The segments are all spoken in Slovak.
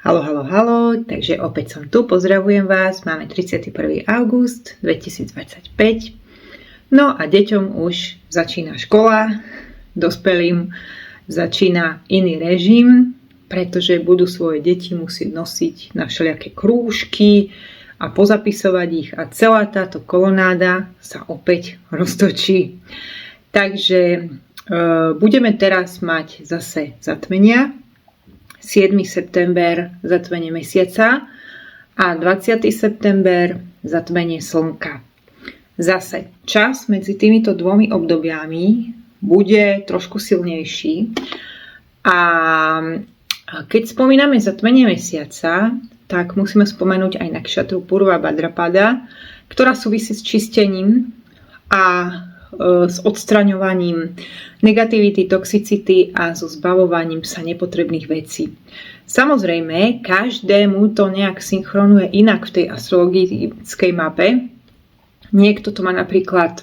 Halo, takže opäť som tu, pozdravujem vás, máme 31. august 2025, no a deťom už začína škola, dospelým začína iný režim, pretože budú svoje deti musieť nosiť na všelijaké krúžky a pozapisovať ich a celá táto kolonáda sa opäť roztočí. Takže budeme teraz mať zase zatmenia. 7. september zatmenie mesiaca a 20. september zatmenie slnka. Zase čas medzi týmito dvomi obdobiami bude trošku silnejší a keď spomíname zatmenie mesiaca, tak musíme spomenúť aj Nakshatru Purva Bhadrapada, ktorá súvisí s čistením a s odstraňovaním negativity, toxicity a so zbavovaním sa nepotrebných vecí. Samozrejme, každému to nejak synchronuje inak v tej astrologickej mape. Niekto to má napríklad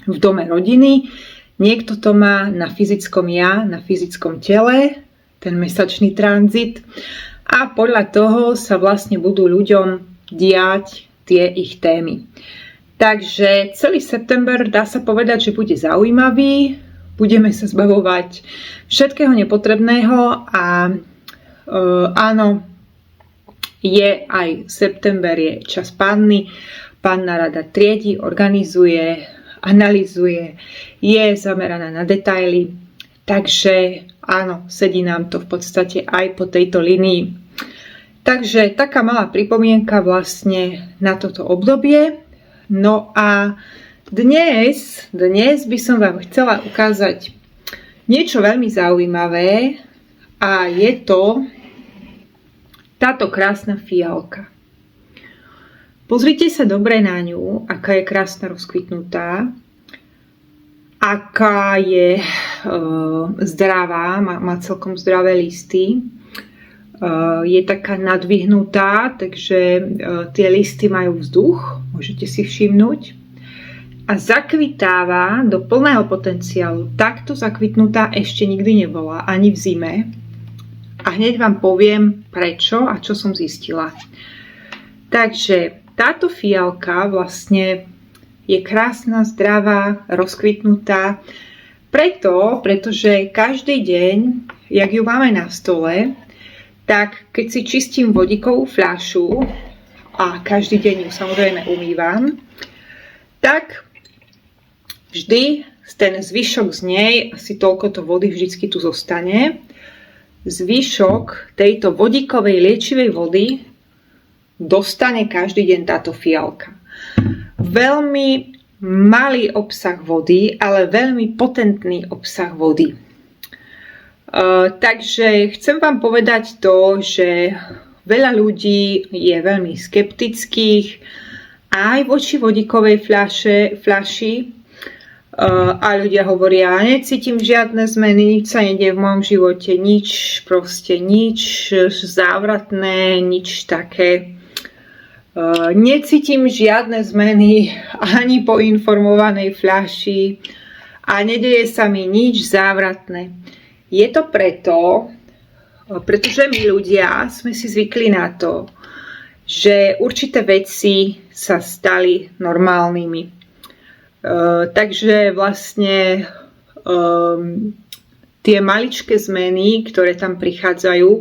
v dome rodiny, niekto to má na fyzickom ja, na fyzickom tele, ten mesačný tranzit. A podľa toho sa vlastne budú ľuďom diať tie ich témy. Takže celý september dá sa povedať, že bude zaujímavý, budeme sa zbavovať všetkého nepotrebného a áno, je aj september, je čas panny, panna rada triedi, organizuje, analyzuje, je zameraná na detaily, takže áno, sedí nám to v podstate aj po tejto línii. Takže taká malá pripomienka vlastne na toto obdobie. No a dnes by som vám chcela ukázať niečo veľmi zaujímavé a je to táto krásna fialka. Pozrite sa dobre na ňu, aká je krásna rozkvitnutá, aká je zdravá, má celkom zdravé listy. Je taká nadvihnutá, takže tie listy majú vzduch, môžete si všimnúť. A zakvitáva do plného potenciálu. Takto zakvitnutá ešte nikdy nebola, ani v zime. A hneď vám poviem prečo a čo som zistila. Takže táto fialka vlastne je krásna, zdravá, rozkvitnutá. Pretože každý deň, jak ju máme na stole, tak keď si čistím vodíkovú fľašu a každý deň ju samozrejme umývam, tak vždy ten zvyšok z nej, asi toľko vody vždycky tu zostane, zvyšok tejto vodíkovej liečivej vody dostane každý deň táto fialka. Veľmi malý obsah vody, ale veľmi potentný obsah vody. Takže chcem vám povedať to, že veľa ľudí je veľmi skeptických aj voči vodíkovej fľaši a ľudia hovoria, necítim žiadne zmeny, nič sa nedie v mojom živote, nič závratné, nič také. Necítim žiadne zmeny ani po informovanej fľaši a nedieje sa mi nič závratné. Je to pretože my ľudia sme si zvykli na to, že určité veci sa stali normálnymi. Takže vlastne tie maličké zmeny, ktoré tam prichádzajú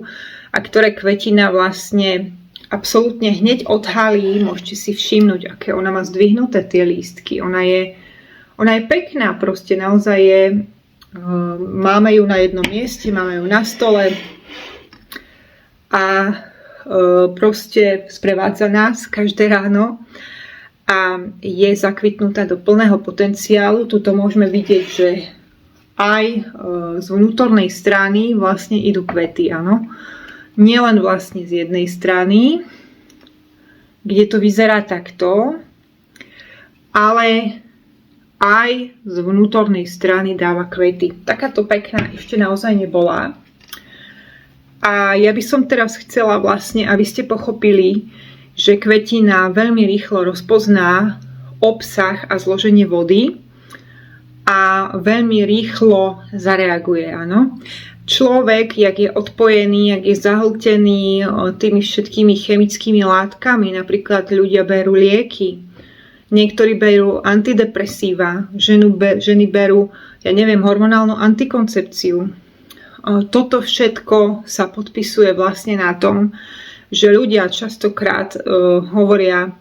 a ktoré kvetina vlastne absolútne hneď odhalí, môžete si všimnúť, aké ona má zdvihnuté tie lístky. Ona je pekná, proste naozaj je. Máme ju na jednom mieste, máme ju na stole a proste sprevádza nás každé ráno a je zakvitnutá do plného potenciálu. Tuto môžeme vidieť, že aj z vnútornej strany vlastne idú kvety, áno. Nielen vlastne z jednej strany, kde to vyzerá takto, ale aj z vnútornej strany dáva kvety. Takáto pekná ešte naozaj nebola. A ja by som teraz chcela vlastne, aby ste pochopili, že kvetina veľmi rýchlo rozpozná obsah a zloženie vody a veľmi rýchlo zareaguje, áno. človek, jak je odpojený, jak je zahltený tými všetkými chemickými látkami, napríklad ľudia berú lieky, niektorí berú antidepresíva, ženy berú, ja neviem, hormonálnu antikoncepciu. Toto všetko sa podpisuje vlastne na tom, že ľudia častokrát hovoria,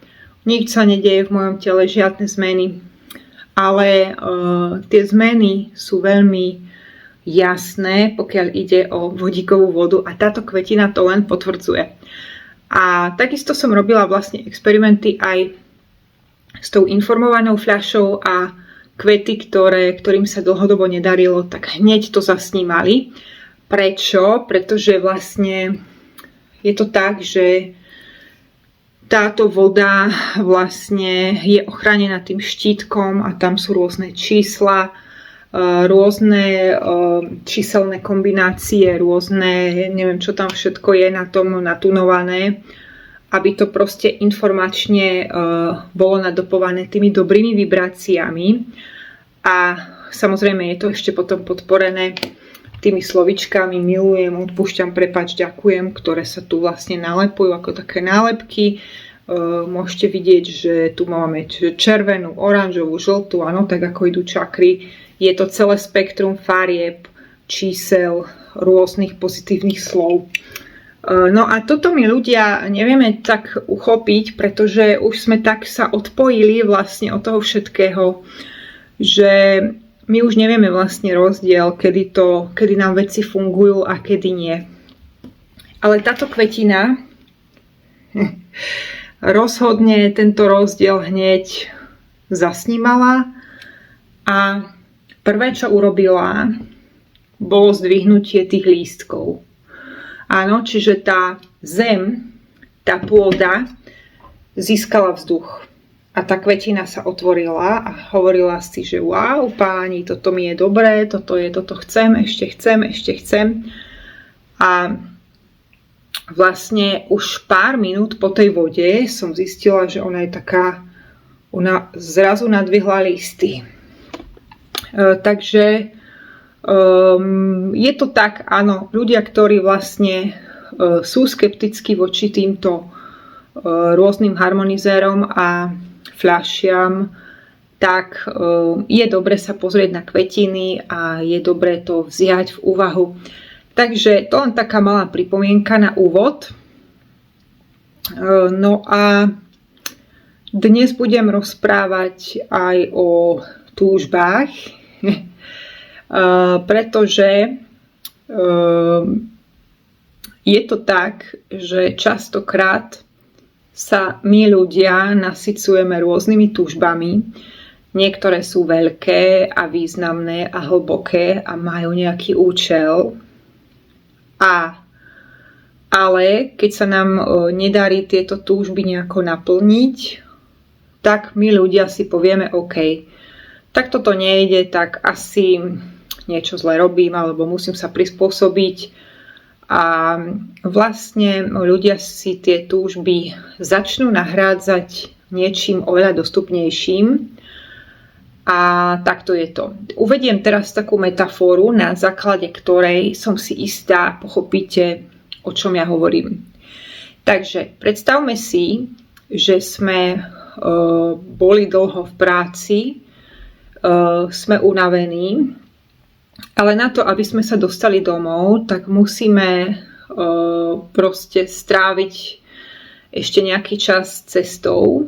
nič sa nedieje v mojom tele, žiadne zmeny. Ale tie zmeny sú veľmi jasné, pokiaľ ide o vodíkovú vodu a táto kvetina to len potvrdzuje. A takisto som robila vlastne experimenty aj s tou informovanou fľašou a kvety, ktorým sa dlhodobo nedarilo, tak hneď to zasnímali. Prečo? Pretože vlastne je to tak, že táto voda vlastne je ochránená tým štítkom a tam sú rôzne čísla, rôzne číselné kombinácie, rôzne, neviem čo tam všetko je na tom natunované, aby to proste informačne bolo nadopované tými dobrými vibráciami. A samozrejme je to ešte potom podporené tými slovičkami milujem, odpúšťam, prepáč, ďakujem, ktoré sa tu vlastne nalepujú ako také nálepky. Môžete vidieť, že tu máme červenú, oranžovú, žltú, áno, tak ako idú čakry. Je to celé spektrum farieb, čísel, rôznych pozitívnych slov. No a toto my ľudia nevieme tak uchopiť, pretože už sme tak sa odpojili vlastne od toho všetkého, že my už nevieme vlastne rozdiel, kedy nám veci fungujú a kedy nie. Ale táto kvetina rozhodne tento rozdiel hneď zasnímala a prvé, čo urobila, bolo zdvihnutie tých lístkov. Áno, čiže tá zem, tá pôda získala vzduch. A tá kvetina sa otvorila a hovorila si, že wow, páni, toto mi je dobré, toto chcem, ešte chcem. A vlastne už pár minút po tej vode som zistila, že ona je taká, ona zrazu nadvihla listy. Takže je to tak, áno, ľudia, ktorí vlastne sú skeptickí voči týmto rôznym harmonizérom a fľašiam, tak je dobre sa pozrieť na kvetiny a je dobre to vziať v úvahu. Takže to len taká malá pripomienka na úvod. No a dnes budem rozprávať aj o túžbách, pretože je to tak, že častokrát sa my ľudia nasycujeme rôznymi túžbami. Niektoré sú veľké a významné a hlboké a majú nejaký účel. Ale keď sa nám nedarí tieto túžby nejako naplniť, tak my ľudia si povieme OK, tak toto nejde, tak asi niečo zle robím alebo musím sa prispôsobiť. A vlastne ľudia si tie túžby začnú nahrádzať niečím oveľa dostupnejším. A takto je to. Uvediem teraz takú metaforu, na základe ktorej som si istá, pochopíte, o čom ja hovorím. Takže predstavme si, že sme boli dlho v práci, sme unavení, ale na to, aby sme sa dostali domov, tak musíme proste stráviť ešte nejaký čas cestou.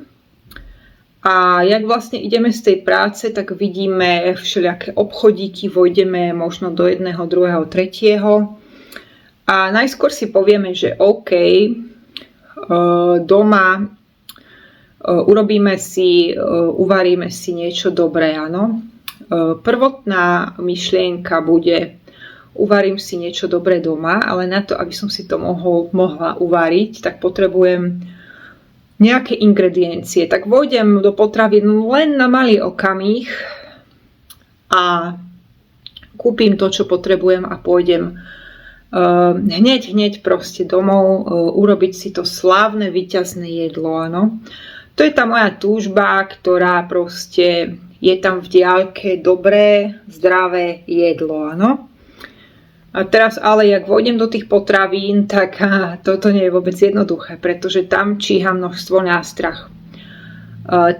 A jak vlastne ideme z tej práce, tak vidíme všelijaké obchodíky, vojdeme možno do jedného, druhého, tretieho. A najskôr si povieme, že OK, doma uvaríme si niečo dobré, áno. Prvotná myšlienka bude, uvarím si niečo dobré doma, ale na to, aby som si to mohla uvariť, tak potrebujem nejaké ingrediencie. Tak vojdem do potravín len na malý okamih a kúpim to, čo potrebujem a pôjdem hneď proste domov urobiť si to slávne víťazné jedlo, áno. To je tá moja túžba, ktorá proste je tam v diaľke dobré, zdravé jedlo, áno. A teraz ale, jak vôjdem do tých potravín, tak toto nie je vôbec jednoduché, pretože tam číha množstvo nástrah.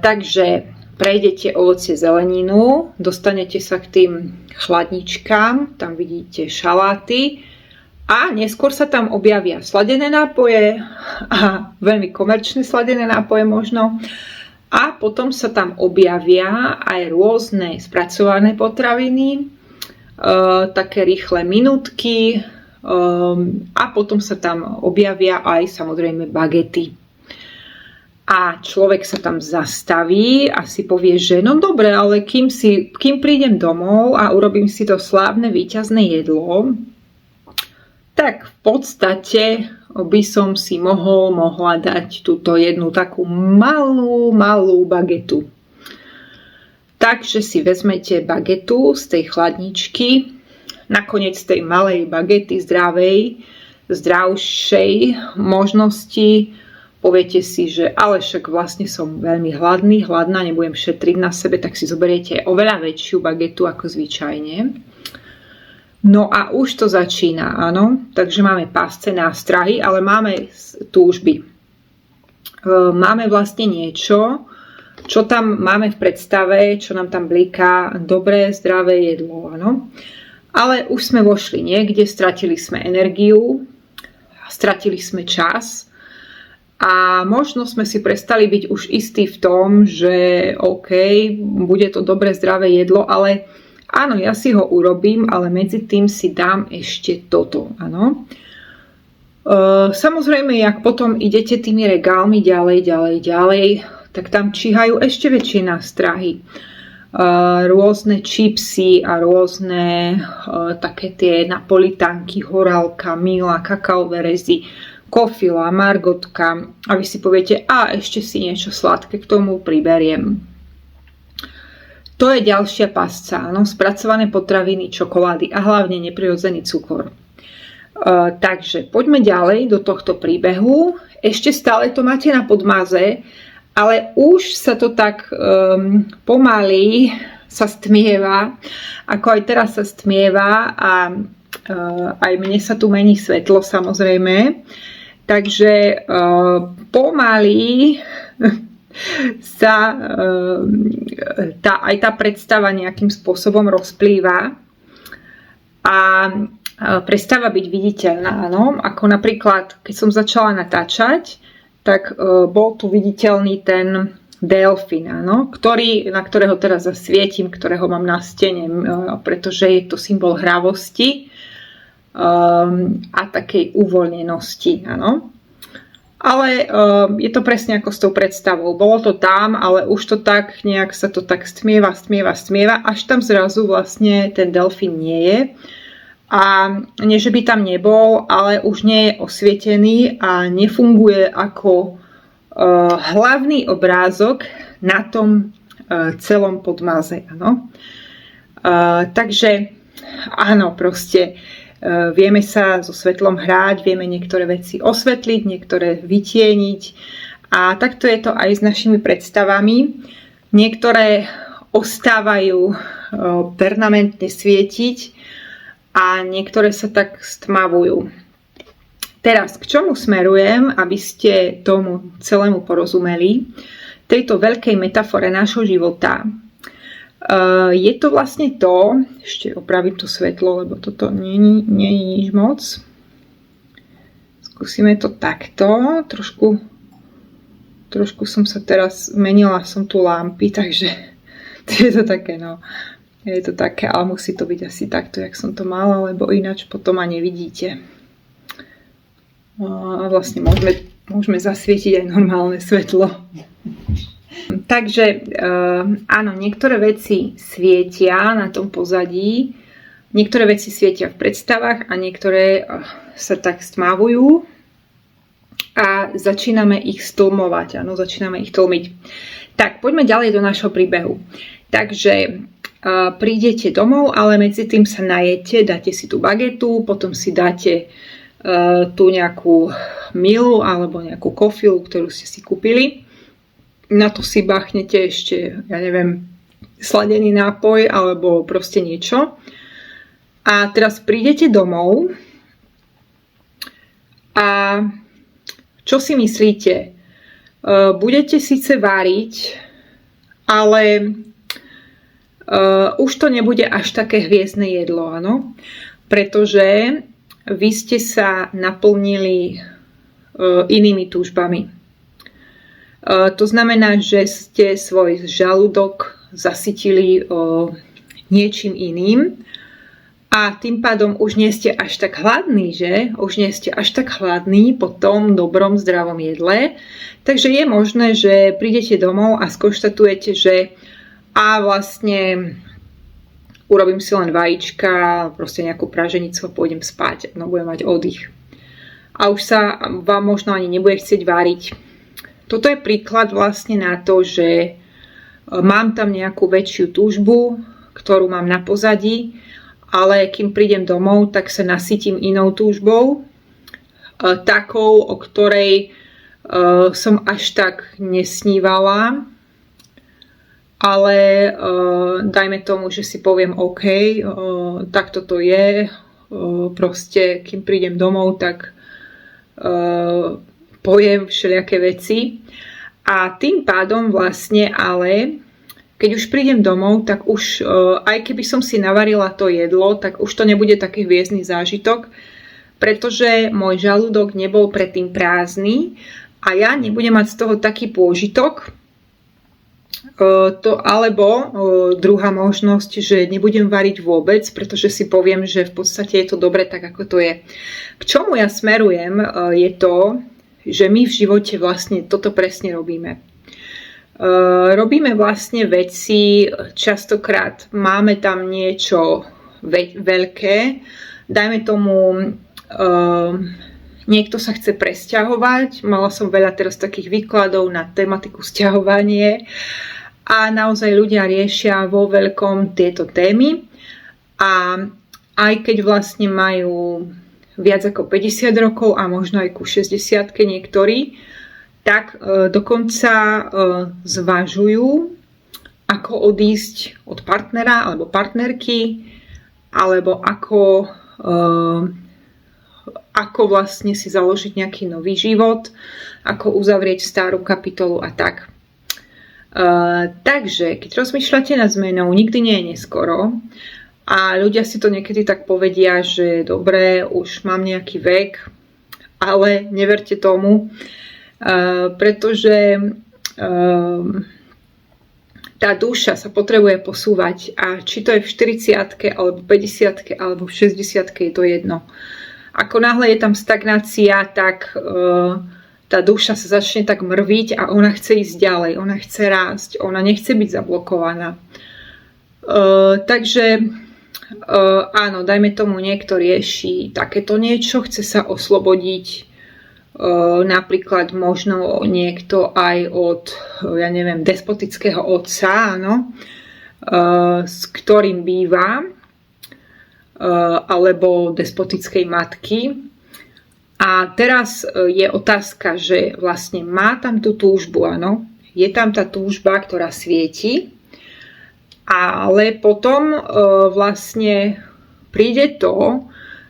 Takže prejdete ovocie, zeleninu, dostanete sa k tým chladničkám, tam vidíte šaláty a neskôr sa tam objavia sladené nápoje a veľmi komerčné sladené nápoje možno. A potom sa tam objavia aj rôzne spracované potraviny, také rýchle minútky a potom sa tam objavia aj samozrejme bagety. A človek sa tam zastaví a si povie, že no dobre, ale kým prídem domov a urobím si to slávne víťazné jedlo, tak v podstate by som si mohla dať túto jednu takú malú bagetu. Takže si vezmete bagetu z tej chladničky, nakoniec z tej malej bagety zdravšej možnosti poviete si, že ale však vlastne som veľmi hladná, nebudem šetriť na sebe, tak si zoberiete oveľa väčšiu bagetu ako zvyčajne. No a už to začína, áno. Takže máme pásce, nástrahy, ale máme túžby. Máme vlastne niečo, čo tam máme v predstave, čo nám tam bliká dobré, zdravé jedlo, áno. Ale už sme vošli niekde, stratili sme energiu, stratili sme čas a možno sme si prestali byť už istí v tom, že OK, bude to dobré, zdravé jedlo, ale áno, ja si ho urobím, ale medzi tým si dám ešte toto, áno. Samozrejme, jak potom idete tými regálmi ďalej, tak tam číhajú ešte väčšie nástrahy. Rôzne čipsy a rôzne také tie napolitánky, horálka, Mila, kakaové rezy, kofila, margotka. A vy si poviete, ešte si niečo sladké k tomu priberiem. To je ďalšia pasca, áno, spracované potraviny, čokolády a hlavne neprirodzený cukor. Takže poďme ďalej do tohto príbehu. Ešte stále to máte na podmaze, ale už sa to tak pomaly sa stmieva, ako aj teraz sa stmieva a aj mne sa tu mení svetlo samozrejme. Takže pomaly sa aj tá predstava nejakým spôsobom rozplýva a prestáva byť viditeľná. Áno? Ako napríklad, keď som začala natáčať, tak bol tu viditeľný ten delfín, áno? Na ktorého teraz zasvietim, ktorého mám na stene, pretože je to symbol hravosti a takej uvoľnenosti. Áno? Ale je to presne ako s tou predstavou. Bolo to tam, ale už to tak nejak sa to tak stmieva, až tam zrazu vlastne ten delfín nie je. A nie, že by tam nebol, ale už nie je osvietený a nefunguje ako hlavný obrázok na tom celom podmaze. Áno. Takže áno, proste vieme sa so svetlom hrať, vieme niektoré veci osvetliť, niektoré vytieniť a takto je to aj s našimi predstavami. Niektoré ostávajú permanentne svietiť a niektoré sa tak stmavujú. Teraz, k čomu smerujem, aby ste tomu celému porozumeli, tejto veľkej metafore nášho života. Je to vlastne to, ešte opravím to svetlo, lebo toto nie je nič moc. Skúsime to takto, trošku som sa teraz, menila som tu lampy, takže je to také, no, je to také, ale musí to byť asi takto, jak som to mala, lebo ináč potom ma nevidíte. A vlastne môžeme zasvietiť aj normálne svetlo. Takže áno, niektoré veci svietia na tom pozadí, niektoré veci svietia v predstavách a niektoré sa tak stmavujú a začíname ich stlmovať. Áno, začíname ich tlmiť. Tak, poďme ďalej do našho príbehu. Takže prídete domov, ale medzi tým sa najete, dáte si tú bagetu, potom si dáte tú nejakú milu alebo nejakú kofilu, ktorú ste si kúpili. Na to si bachnete ešte, ja neviem, sladený nápoj alebo proste niečo. A teraz prídete domov a čo si myslíte? Budete síce variť, ale už to nebude až také hviezdne jedlo, áno? Pretože vy ste sa naplnili inými túžbami. To znamená, že ste svoj žalúdok zasytili niečím iným a tým pádom už nie ste až tak hladní, že? Už nie ste až tak hladní po tom dobrom, zdravom jedle. Takže je možné, že prídete domov a skonštatujete, že vlastne urobím si len vajíčka, proste nejakú praženicu a pôjdem spať. No budem mať oddych. A už sa vám možno ani nebude chcieť variť. Toto je príklad vlastne na to, že mám tam nejakú väčšiu túžbu, ktorú mám na pozadí, ale kým prídem domov, tak sa nasytím inou túžbou, takou, o ktorej som až tak nesnívala, ale dajme tomu, že si poviem OK, tak toto je, proste kým prídem domov, tak pojem všelijaké veci a tým pádom vlastne ale keď už prídem domov, tak už aj keby som si navarila to jedlo, tak už to nebude taký hviezdny zážitok, pretože môj žalúdok nebol predtým prázdny a ja nebudem mať z toho taký pôžitok. Alebo druhá možnosť, že nebudem variť vôbec, pretože si poviem, že v podstate je to dobre tak, ako to je. K čomu ja smerujem, je to, že my v živote vlastne toto presne robíme. Robíme vlastne veci, častokrát máme tam niečo veľké, dajme tomu, niekto sa chce presťahovať, mala som veľa teraz takých výkladov na tematiku sťahovanie a naozaj ľudia riešia vo veľkom tieto témy a aj keď vlastne majú viac ako 50 rokov a možno aj ku 60-ke niektorí, tak dokonca zvažujú, ako odísť od partnera alebo partnerky, alebo ako vlastne si založiť nejaký nový život, ako uzavrieť starú kapitolu a tak. Takže, keď rozmýšľate nad zmenou, nikdy nie je neskoro a ľudia si to niekedy tak povedia, že dobre, už mám nejaký vek, ale neverte tomu, pretože tá duša sa potrebuje posúvať a či to je v 40-ke alebo 50-ke alebo v 60-ke je to jedno. Ako náhle je tam stagnácia, tak tá duša sa začne tak mrviť a ona chce ísť ďalej, ona chce rásť, ona nechce byť zablokovaná. Takže áno, dajme tomu, niekto rieši takéto niečo, chce sa oslobodiť. Napríklad možno niekto aj od, ja neviem, despotického otca, áno, s ktorým býva, alebo despotickej matky. A teraz je otázka, že vlastne má tam tú túžbu, áno, je tam tá túžba, ktorá svieti, ale potom vlastne príde to,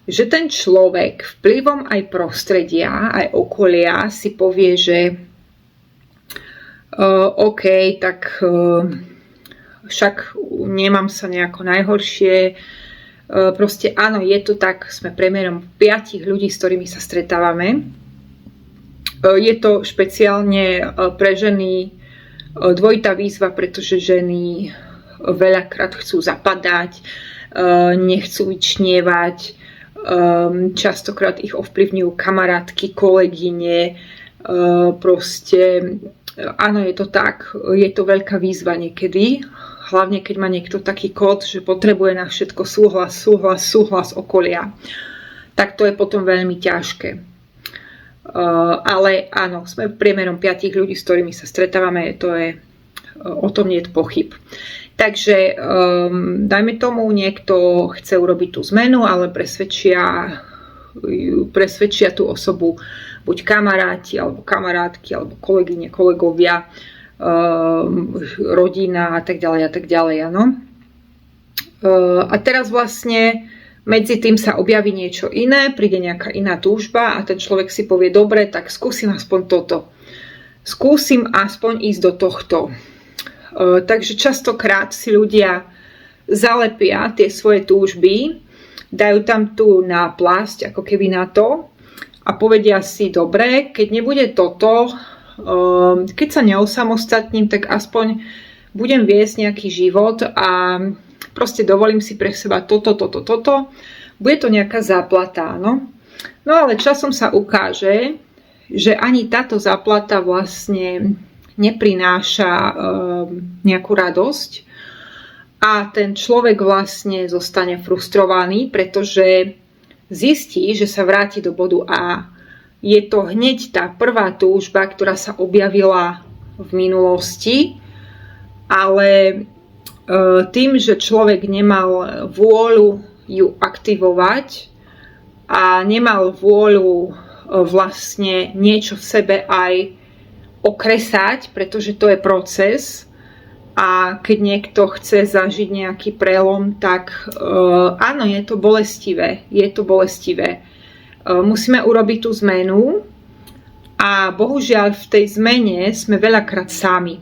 že ten človek vplyvom aj prostredia, aj okolia si povie, že OK, tak však nemám sa nejako najhoršie. Proste áno, je to tak, sme priemerom 5 ľudí, s ktorými sa stretávame. Je to špeciálne pre ženy dvojitá výzva, pretože ženy veľakrát chcú zapadať, nechcú vyčnievať, častokrát ich ovplyvňujú kamarátky, kolegyne, proste áno, je to tak, je to veľká výzva niekedy, hlavne keď má niekto taký kód, že potrebuje na všetko súhlas okolia, tak to je potom veľmi ťažké. Ale áno, sme priemerom 5 ľudí, s ktorými sa stretávame, o tom nie je pochyb. Takže dajme tomu, niekto chce urobiť tú zmenu, ale presvedčia tú osobu buď kamaráti, alebo kamarátky, alebo kolegyne, kolegovia, rodina a tak ďalej, áno. A teraz vlastne Medzi tým sa objaví niečo iné, príde nejaká iná túžba a ten človek si povie, dobre, tak skúsim aspoň toto. Skúsim aspoň ísť do tohto. Takže častokrát si ľudia zalepia tie svoje túžby, dajú tam tú náplasť, ako keby na to, a povedia si, dobre, keď nebude toto, keď sa neosamostatním, tak aspoň budem viesť nejaký život a proste dovolím si pre seba toto. Bude to nejaká záplata, no? No ale časom sa ukáže, že ani táto záplata vlastne neprináša nejakú radosť a ten človek vlastne zostane frustrovaný, pretože zistí, že sa vráti do bodu A. Je to hneď tá prvá túžba, ktorá sa objavila v minulosti, ale tým, že človek nemal vôľu ju aktivovať a nemal vôľu vlastne niečo v sebe aj okresať, pretože to je proces, a keď niekto chce zažiť nejaký prelom, tak áno, je to bolestivé. Musíme urobiť tú zmenu a bohužiaľ v tej zmene sme veľakrát sami.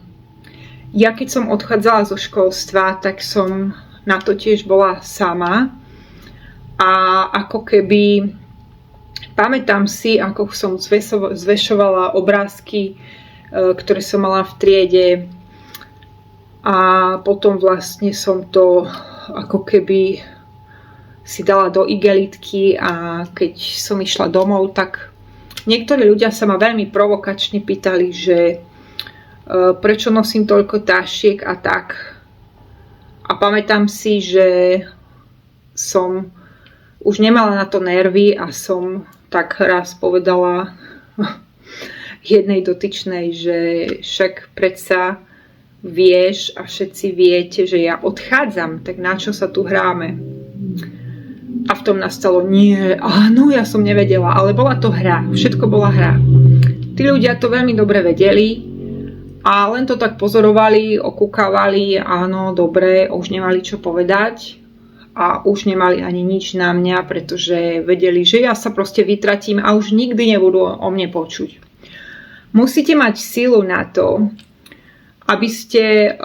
Ja keď som odchádzala zo školstva, tak som na to tiež bola sama a ako keby pamätám si, ako som zvešovala obrázky, ktoré som mala v triede, a potom vlastne som to ako keby si dala do igelitky a keď som išla domov, tak niektorí ľudia sa ma veľmi provokačne pýtali, že prečo nosím toľko tašiek a tak. A pamätám si, že som už nemala na to nervy a som tak raz povedala jednej dotyčnej, že však predsa vieš a všetci viete, že ja odchádzam, tak na čo sa tu hráme? A v tom nastalo, nie, áno, ja som nevedela, ale bola to hra, všetko bola hra. Tí ľudia to veľmi dobre vedeli a len to tak pozorovali, okúkavali, áno, dobre, už nemali čo povedať a už nemali ani nič na mňa, pretože vedeli, že ja sa proste vytratím a už nikdy nebudú o mne počuť. Musíte mať silu na to, aby ste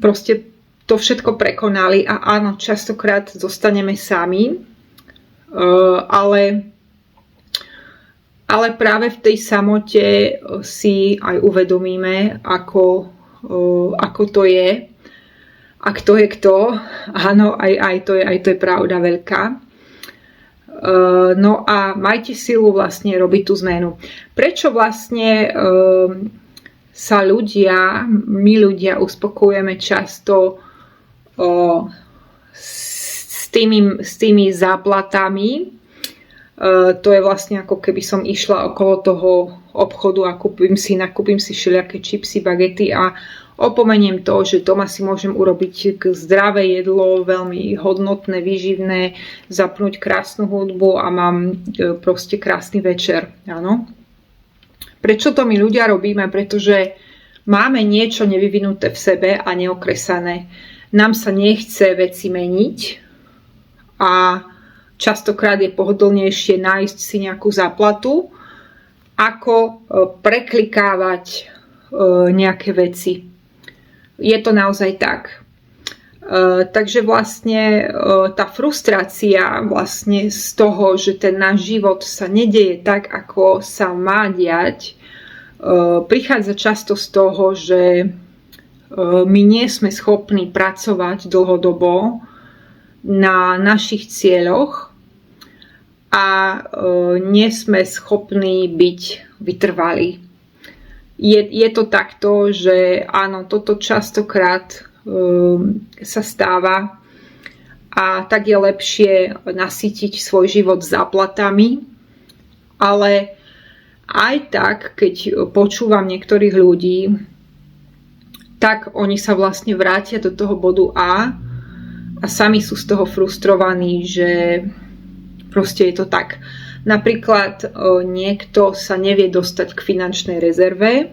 proste to všetko prekonali a áno, častokrát zostaneme sami, ale práve v tej samote si aj uvedomíme, ako to je a kto je kto. Áno, aj to je pravda veľká. No a majte silu vlastne robiť tú zmenu. Prečo vlastne sa my ľudia uspokojujeme často s tými záplatami? To je vlastne ako keby som išla okolo toho obchodu a nakúpim si všelijaké čipsy, bagety a opomeniem to, že doma si môžem urobiť zdravé jedlo, veľmi hodnotné, výživné, zapnúť krásnu hudbu a mám proste krásny večer. Áno? Prečo to my ľudia robíme? Pretože máme niečo nevyvinuté v sebe a neokresané. Nám sa nechce veci meniť a častokrát je pohodlnejšie nájsť si nejakú záplatu, ako preklikávať nejaké veci. Je to naozaj tak. Takže vlastne tá frustrácia vlastne z toho, že ten náš život sa nedeje tak, ako sa má diať, prichádza často z toho, že my nie sme schopní pracovať dlhodobo na našich cieľoch a nie sme schopní byť vytrvalí. Je to takto, že áno, toto častokrát sa stáva a tak je lepšie nasýtiť svoj život záplatami, ale aj tak, keď počúvam niektorých ľudí, tak oni sa vlastne vrátia do toho bodu A a sami sú z toho frustrovaní, že proste je to tak. Napríklad niekto sa nevie dostať k finančnej rezerve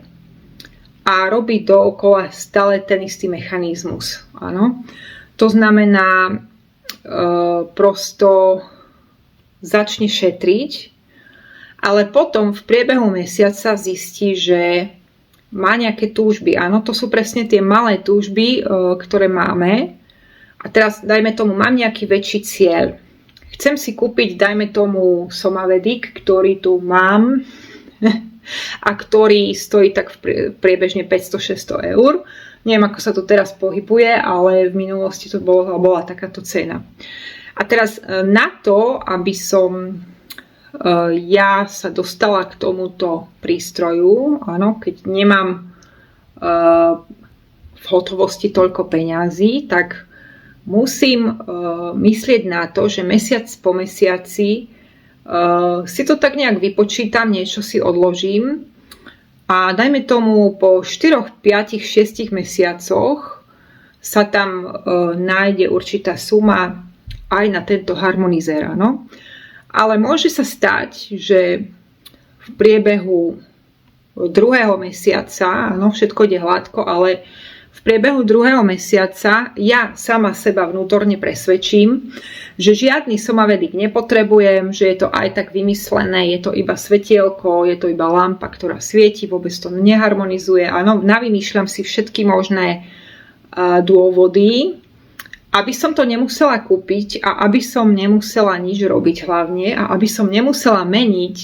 a robí dookola stále ten istý mechanizmus. Áno. To znamená, prosto začne šetriť, ale potom v priebehu mesiaca zistí, že má nejaké túžby. Áno, to sú presne tie malé túžby, ktoré máme. A teraz, dajme tomu, mám nejaký väčší cieľ. Chcem si kúpiť, dajme tomu, Somavedik, ktorý tu mám a ktorý stojí tak priebežne 500-600 eur. Neviem, ako sa to teraz pohybuje, ale v minulosti to bola takáto cena. A teraz na to, aby som ja sa dostala k tomuto prístroju, áno, keď nemám v hotovosti toľko peňazí, tak musím myslieť na to, že mesiac po mesiaci si to tak nejak vypočítam, niečo si odložím a dajme tomu po 4, 5, 6 mesiacoch sa tam nájde určitá suma aj na tento harmonizér, áno. Ale môže sa stať, že v priebehu 2. mesiaca, áno, všetko ide hladko, ale v priebehu 2. mesiaca ja sama seba vnútorne presvedčím, že žiadny Somavedik nepotrebujem, že je to aj tak vymyslené, je to iba svetielko, je to iba lampa, ktorá svieti, vôbec to neharmonizuje. Áno, navymýšľam si všetky možné dôvody, aby som to nemusela kúpiť a aby som nemusela nič robiť hlavne a aby som nemusela meniť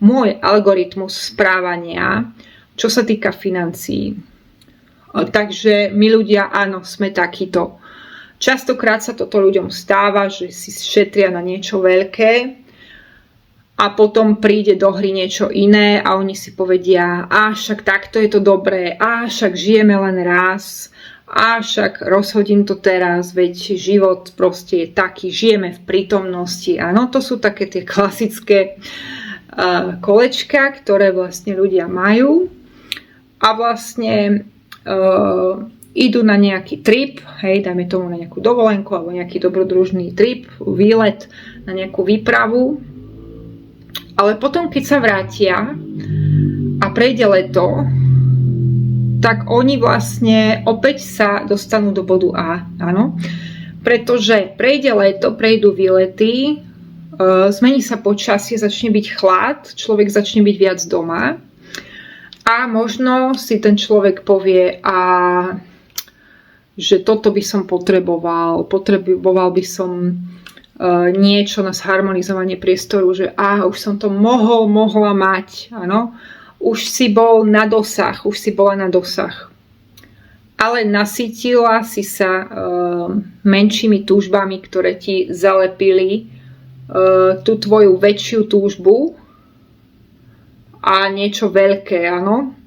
môj algoritmus správania, čo sa týka financií. Takže my ľudia, áno, sme takíto. Častokrát sa toto ľuďom stáva, že si šetria na niečo veľké a potom príde do hry niečo iné a oni si povedia, však takto je to dobré, však žijeme len raz, však rozhodím to teraz, veď život proste je taký, žijeme v prítomnosti. Áno, to sú také tie klasické kolečka, ktoré vlastne ľudia majú a vlastne idú na nejaký trip, hej, dajme tomu na nejakú dovolenku alebo nejaký dobrodružný trip, výlet na nejakú výpravu, ale potom keď sa vrátia a prejde leto, tak oni vlastne opäť sa dostanú do bodu A, áno, pretože prejde leto, prejdú výlety, zmení sa počasie, začne byť chlad, človek začne byť viac doma a možno si ten človek povie, že toto by som potreboval by som niečo na zharmonizovanie priestoru, že už som to mohla mať, áno. Už si bol na dosah, už si bola na dosah. Ale nasýtila si sa menšími túžbami, ktoré ti zalepili tú tvoju väčšiu túžbu a niečo veľké, áno.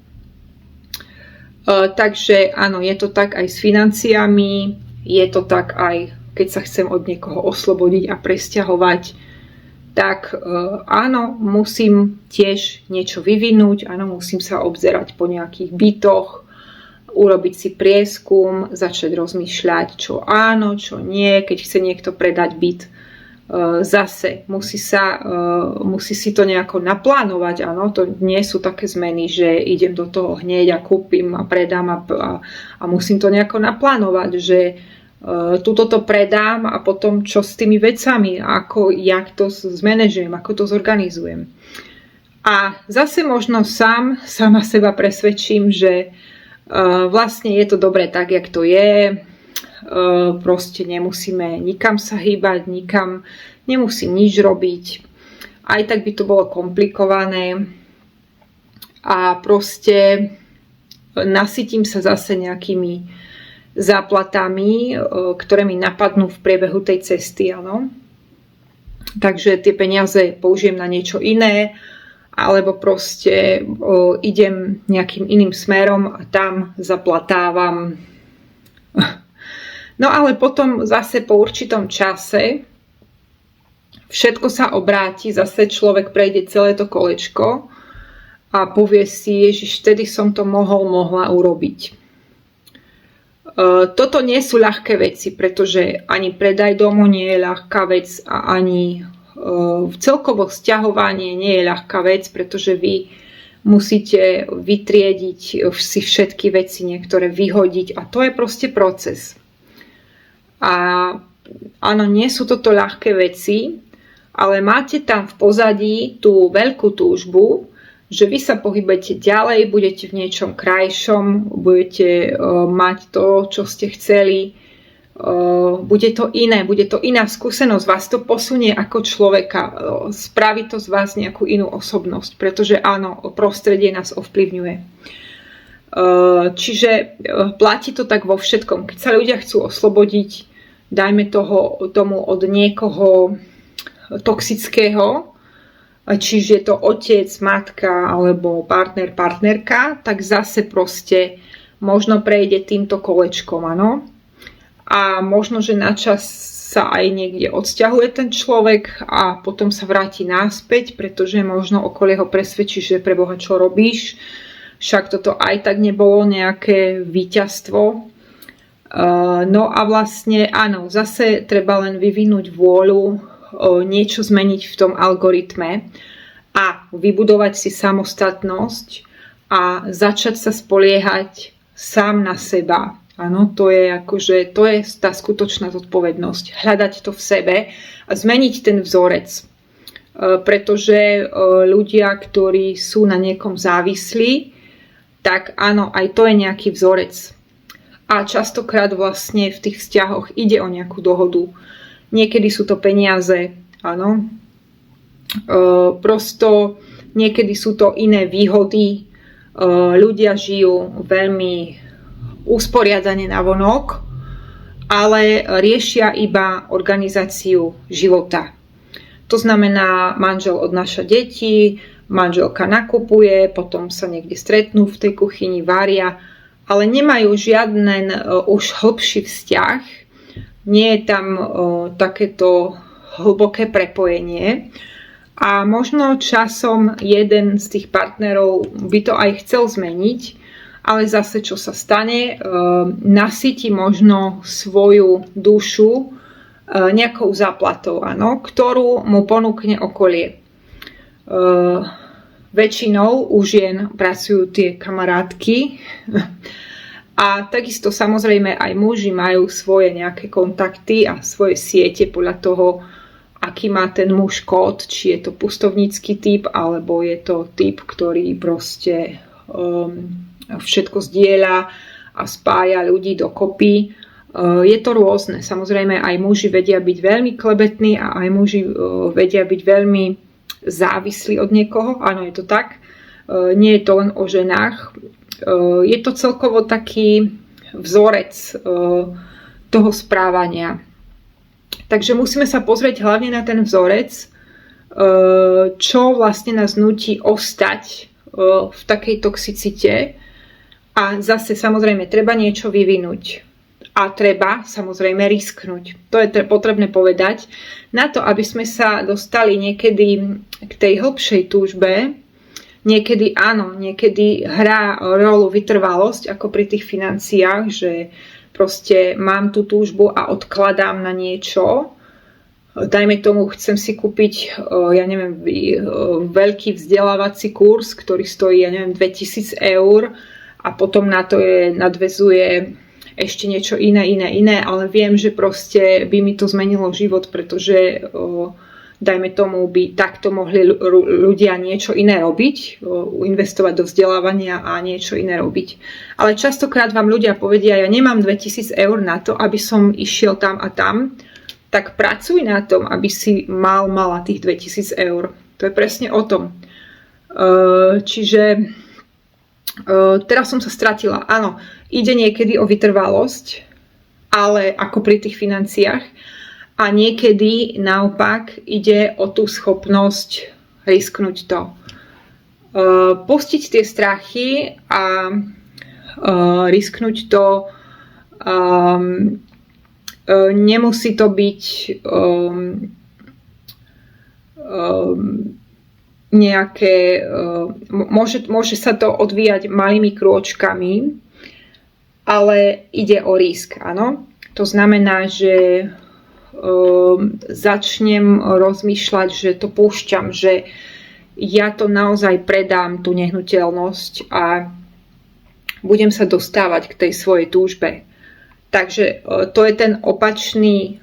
Takže áno, je to tak aj s financiami, je to tak aj keď sa chcem od niekoho oslobodiť a presťahovať, tak áno, musím tiež niečo vyvinúť, áno, musím sa obzerať po nejakých bytoch, urobiť si prieskum, začať rozmýšľať, čo áno, čo nie, keď chce niekto predať byt, zase musí si to nejako naplánovať, áno, to nie sú také zmeny, že idem do toho hneď a kúpim a predám a musím to nejako naplánovať, že tuto to predám a potom čo s tými vecami, jak to zmanéžujem, ako to zorganizujem. A zase možno sama seba presvedčím, že vlastne je to dobré tak, jak to je, proste nemusíme nikam sa hýbať, nemusím nič robiť, aj tak by to bolo komplikované a proste nasytím sa zase nejakými záplatami, ktoré mi napadnú v priebehu tej cesty, áno. Takže tie peniaze použijem na niečo iné, alebo proste idem nejakým iným smerom a tam zaplatávam. No ale potom zase po určitom čase všetko sa obráti, zase človek prejde celé to kolečko a povie si, Ježiš, vtedy som to mohla urobiť. Toto nie sú ľahké veci, pretože ani predaj domu nie je ľahká vec a ani celkovo sťahovanie nie je ľahká vec, pretože vy musíte vytriediť si všetky veci, niektoré vyhodiť a to je proste proces. A áno, nie sú toto ľahké veci, ale máte tam v pozadí tú veľkú túžbu, že vy sa pohybujete ďalej, budete v niečom krajšom, budete mať to, čo ste chceli, bude to iná skúsenosť, vás to posunie ako človeka, spraví to z vás nejakú inú osobnosť, pretože áno, prostredie nás ovplyvňuje. Čiže platí to tak vo všetkom. Keď sa ľudia chcú oslobodiť, dajme tomu od niekoho toxického, čiže je to otec, matka alebo partner, partnerka, tak zase proste možno prejde týmto kolečkom, áno. A možno, že na čas sa aj niekde odsťahuje ten človek a potom sa vráti naspäť, pretože možno okolie ho presvedčí, že pre Boha čo robíš, však toto aj tak nebolo nejaké víťazstvo. No a vlastne áno, zase treba len vyvinúť vôľu, niečo zmeniť v tom algoritme a vybudovať si samostatnosť a začať sa spoliehať sám na seba. Áno, to je tá skutočná zodpovednosť. Hľadať to v sebe a zmeniť ten vzorec. Pretože ľudia, ktorí sú na niekom závislí, tak áno, aj to je nejaký vzorec. A častokrát vlastne v tých vzťahoch ide o nejakú dohodu. Niekedy sú to peniaze, áno. Prosto niekedy sú to iné výhody. Ľudia žijú veľmi usporiadane navonok, ale riešia iba organizáciu života. To znamená, manžel odnáša deti, manželka nakupuje, potom sa niekde stretnú v tej kuchyni, varia, ale nemajú žiaden už hlbší vzťah. Nie je tam takéto hlboké prepojenie. A možno časom jeden z tých partnerov by to aj chcel zmeniť, ale zase čo sa stane, nasytí možno svoju dušu nejakou záplatou, áno, ktorú mu ponúkne okolie. Väčšinou u žien pracujú tie kamarátky a takisto samozrejme aj muži majú svoje nejaké kontakty a svoje siete podľa toho, aký má ten muž kód, či je to pustovnícky typ, alebo je to typ, ktorý proste všetko zdieľa a spája ľudí dokopy. Je to rôzne. Samozrejme aj muži vedia byť veľmi klebetní a aj muži vedia byť veľmi závislí od niekoho. Áno, je to tak. Nie je to len o ženách. Je to celkovo taký vzorec toho správania. Takže musíme sa pozrieť hlavne na ten vzorec, čo vlastne nás nutí ostať v takej toxicite. A zase samozrejme treba niečo vyvinúť a treba samozrejme risknúť. To je potrebné povedať. Na to, aby sme sa dostali niekedy k tej hĺbšej túžbe, niekedy áno, niekedy hrá rolu vytrvalosť, ako pri tých financiách, že proste mám tú túžbu a odkladám na niečo. Dajme tomu, chcem si kúpiť, ja neviem, veľký vzdelávací kurz, ktorý stojí, ja neviem, 2000 eur, a potom na to nadväzuje ešte niečo iné, ale viem, že proste by mi to zmenilo život, pretože dajme tomu by takto mohli ľudia niečo iné robiť, investovať do vzdelávania a niečo iné robiť. Ale častokrát vám ľudia povedia, ja nemám 2000 eur na to, aby som išiel tam a tam, tak pracuj na tom, aby si mala tých 2000 eur. To je presne o tom. Čiže teraz som sa stratila. Áno, ide niekedy o vytrvalosť, ale ako pri tých financiách. A niekedy naopak ide o tú schopnosť risknúť to. Pustiť tie strachy a risknúť to. Nemusí to byť nejaké, môže sa to odvíjať malými krôčkami, ale ide o risk, áno. To znamená, že začnem rozmýšľať, že to púšťam, že ja to naozaj predám, tú nehnuteľnosť, a budem sa dostávať k tej svojej túžbe. Takže to je ten opačný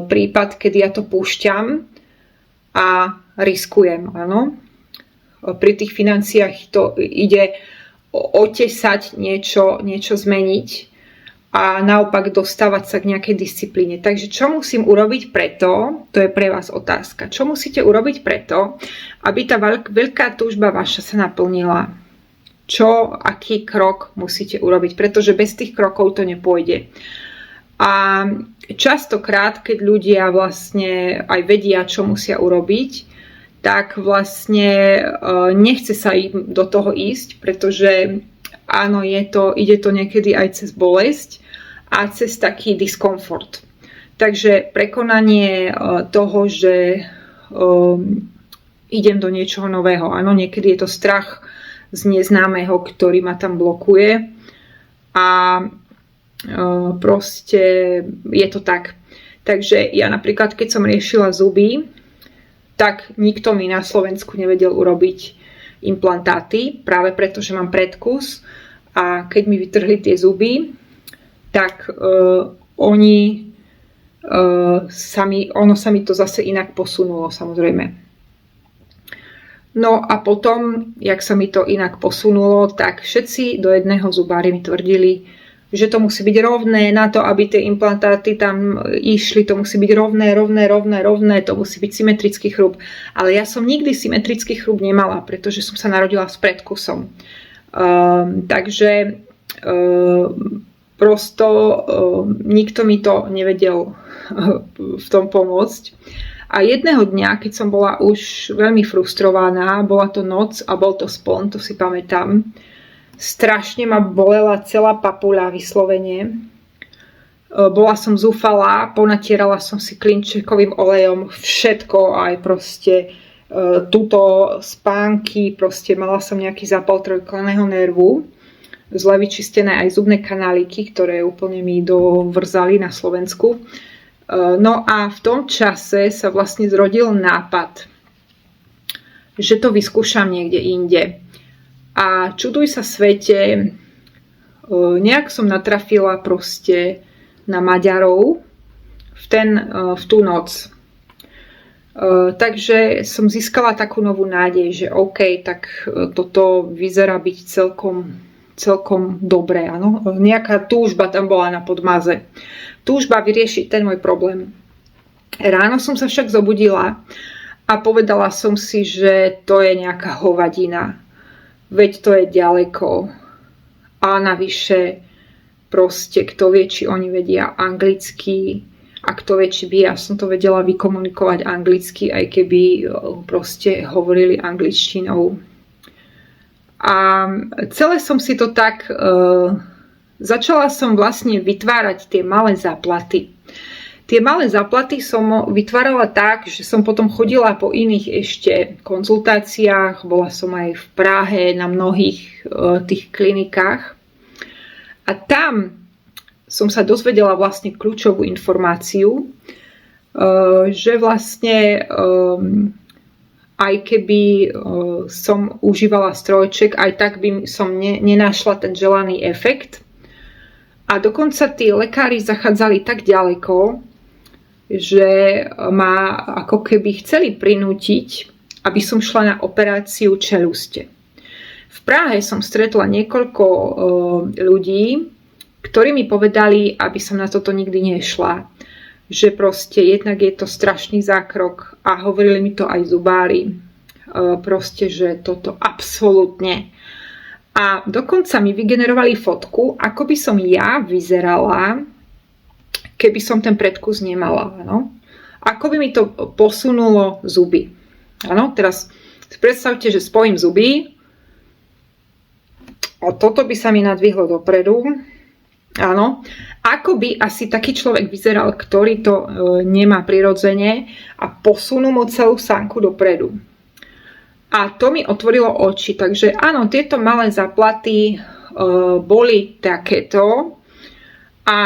prípad, kedy ja to púšťam a riskujem, áno. Pri tých financiách to ide otesať niečo zmeniť a naopak dostávať sa k nejakej disciplíne. Takže čo musím urobiť preto, to je pre vás otázka, čo musíte urobiť preto, aby tá veľká túžba vaša sa naplnila? Aký krok musíte urobiť? Pretože bez tých krokov to nepôjde. A častokrát, keď ľudia vlastne aj vedia, čo musia urobiť, tak vlastne nechce sa im do toho ísť, pretože áno, ide to niekedy aj cez bolesť a cez taký diskomfort. Takže prekonanie toho, že idem do niečoho nového. Áno, niekedy je to strach z neznámeho, ktorý ma tam blokuje a proste je to tak. Takže ja napríklad, keď som riešila zuby, tak nikto mi na Slovensku nevedel urobiť implantáty, práve preto, že mám predkus a keď mi vytrhli tie zuby, tak ono sa mi to zase inak posunulo, samozrejme. No a potom, jak sa mi to inak posunulo, tak všetci do jedného zubári mi tvrdili, že to musí byť rovné na to, aby tie implantáty tam išli, to musí byť rovné, to musí byť symetrický chrúb. Ale ja som nikdy symetrický chrúb nemala, pretože som sa narodila s predkusom. Takže prosto nikto mi to nevedel v tom pomôcť. A jedného dňa, keď som bola už veľmi frustrovaná, bola to noc a bol to spln, to si pamätám, strašne ma bolela celá papuľa vyslovene. Bola som zúfalá, ponatierala som si klinčekovým olejom všetko, aj proste túto spánky, proste mala som nejaký zápal trojkolného nervu, zle vyčistené aj zubné kanáliky, ktoré úplne mi dovrzali na Slovensku. No a v tom čase sa vlastne zrodil nápad, že to vyskúšam niekde inde. A čuduj sa svete, nejak som natrafila proste na Maďarov v tú noc. Takže som získala takú novú nádej, že OK, tak toto vyzerá byť celkom dobré. Áno? Nejaká túžba tam bola na podmaze. Túžba vyriešiť ten môj problém. Ráno som sa však zobudila a povedala som si, že to je nejaká hovadina. Veď to je ďaleko. A navyše proste kto vie, či oni vedia anglicky a kto vie, či by ja som to vedela vykomunikovať anglicky, aj keby proste hovorili angličtinou. A celé som si to tak začala som vlastne vytvárať tie malé záplaty. Tie malé záplaty som vytvárala tak, že som potom chodila po iných ešte konzultáciách, bola som aj v Prahe na mnohých tých klinikách a tam som sa dozvedela vlastne kľúčovú informáciu, že vlastne aj keby som užívala strojček, aj tak by som nenašla ten želaný efekt. A dokonca tí lekári zachádzali tak ďaleko, že ma ako keby chceli prinútiť, aby som šla na operáciu čeľuste. V Prahe som stretla niekoľko ľudí, ktorí mi povedali, aby som na toto nikdy nešla. Že proste jednak je to strašný zákrok a hovorili mi to aj zubári. Proste, že toto absolútne. A dokonca mi vygenerovali fotku, ako by som ja vyzerala, keby som ten predkus nemala. Ano? Ako by mi to posunulo zuby. Ano? Teraz si predstavte, že spojím zuby a toto by sa mi nadvihlo dopredu. Áno. Ako by asi taký človek vyzeral, ktorý to nemá prirodzene a posunú mu celú sánku dopredu. A to mi otvorilo oči. Takže áno, tieto malé záplaty boli takéto. A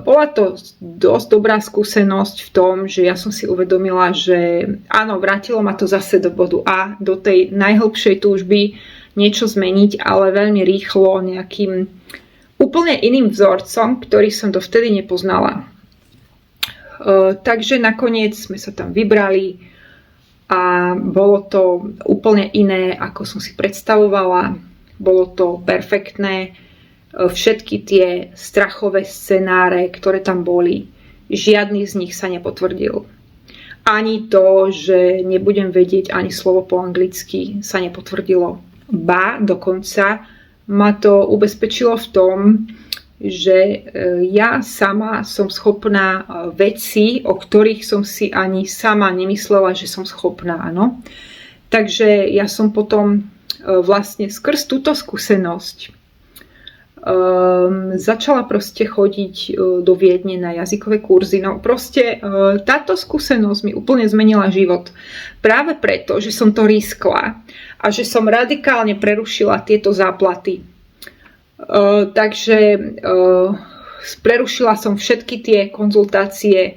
bola to dosť dobrá skúsenosť v tom, že ja som si uvedomila, že áno, vrátilo ma to zase do bodu A, do tej najhlbšej túžby niečo zmeniť, ale veľmi rýchlo nejakým úplne iným vzorcom, ktorý som dovtedy nepoznala. Takže nakoniec sme sa tam vybrali a bolo to úplne iné, ako som si predstavovala. Bolo to perfektné. Všetky tie strachové scenáre, ktoré tam boli, žiadny z nich sa nepotvrdil. Ani to, že nebudem vedieť ani slovo po anglicky, sa nepotvrdilo. Ba, dokonca ma to ubezpečilo v tom, že ja sama som schopná veci, o ktorých som si ani sama nemyslela, že som schopná. Áno. Takže ja som potom vlastne skrz túto skúsenosť začala proste chodiť do Viedne na jazykové kurzy. No proste táto skúsenosť mi úplne zmenila život. Práve preto, že som to riskla a že som radikálne prerušila tieto záplaty. Takže prerušila som všetky tie konzultácie,